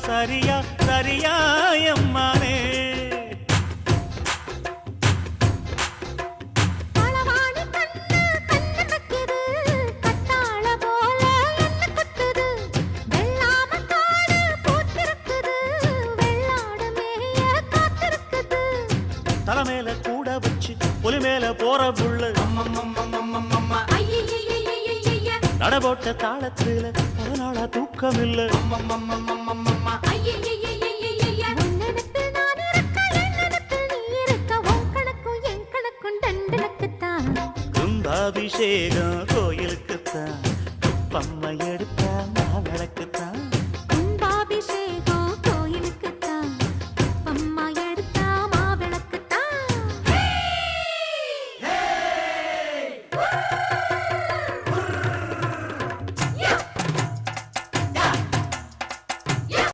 சரியா சரியா எம்மானே தலைமையில கூட வச்சு புலி மேல போற புள்ள நடபோட்ட தாளத்துல அதனால தூக்கம் இல்ல கும்பாபிஷேகம்